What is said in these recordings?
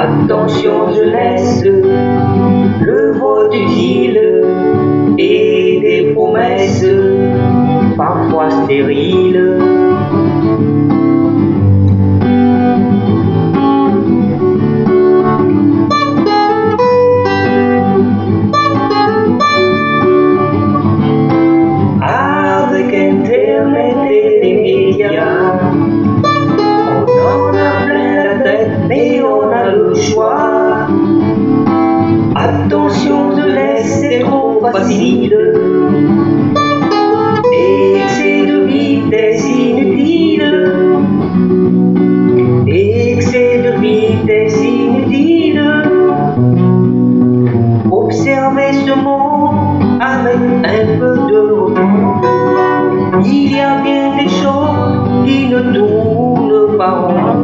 Attention, je laisse le vote utile et des promesses parfois stériles. Avec Internet et les médias, on en a plein la tête, mais on a le choix. Attention, je laisse, c'est trop facile. Excès de vitesse inutile. Excès de vitesse inutile. Observez ce monde avec un peu de recul. Il y a bien des choses qui ne tournent pas rond.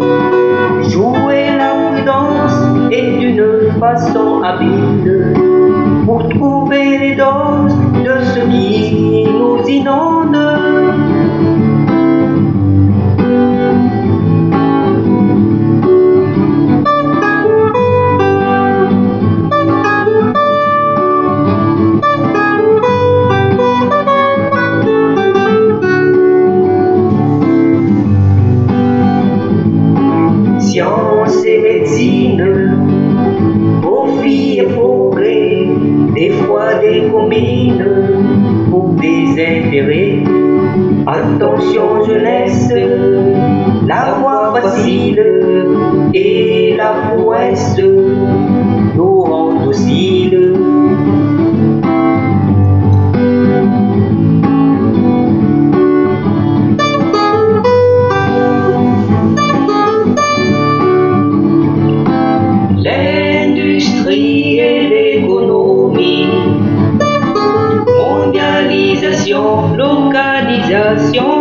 Jouer la prudence est d'une façon habile pour trouver les doses de ce qui nous inonde. Science et médecine, profit et progrès, des fois des combines pour des intérêts. Attention, jeunesse, la voie facile et la prouesse nous rend dociles. L'industrie et l'économie, mondialisation, localisation.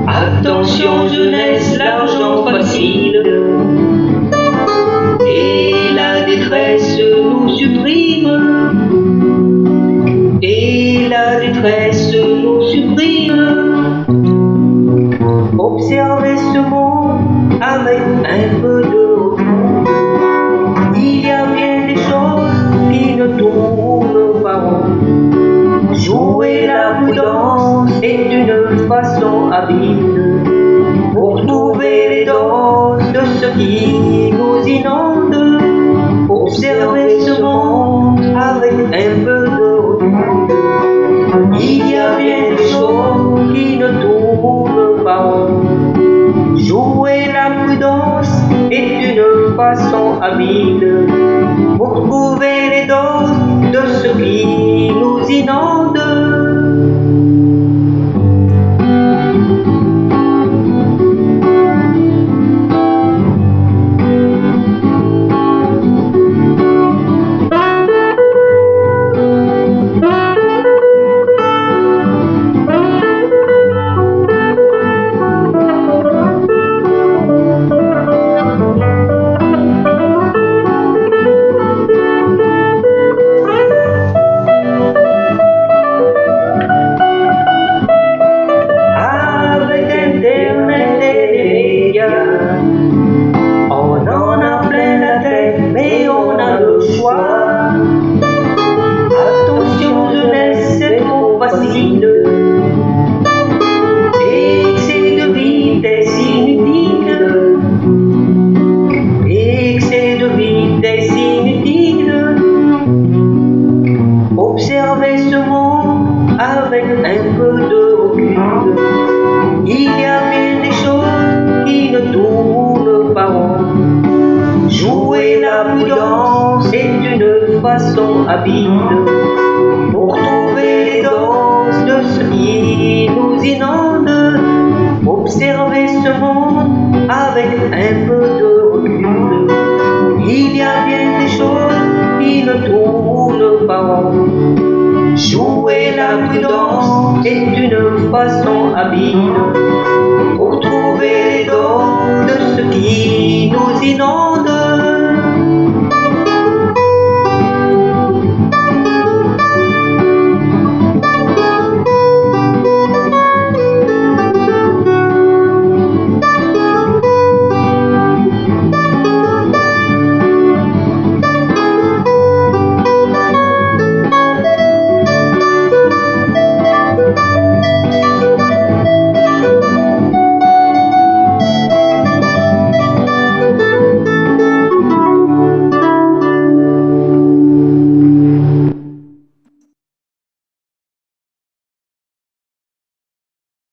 Attention, jeunesse, l'argent facile et la détresse nous supprime. Et la détresse nous supprime. Observez ce monde avec un peu de recul. Il y a bien des choses qui ne tournent pas rond. Jouer la prudence est une façon habile pour trouver les doses de ce qui nous inonde. Observez ce monde avec un peu de recul. Il y a bien des choses qui ne tournent pas rond. Jouer la prudence est une façon habile pour trouver les doses de ce qui nous inonde. On en a plein la tête, mais on a le choix. Attention, jeunesse, c'est trop facile. Excès de vitesse inutile. Excès de vitesse inutile. Observez ce monde avec un peu de recul. Il y a bien des choses qui ne tournent pas rond. Jouer la prudence est une façon habile pour trouver les doses de ce qui nous inonde. Observez ce monde avec un peu de recul. Il y a bien des choses qui ne tournent pas rond. Jouer la prudence est une façon habile pour trouver les dons de ce qui nous inonde.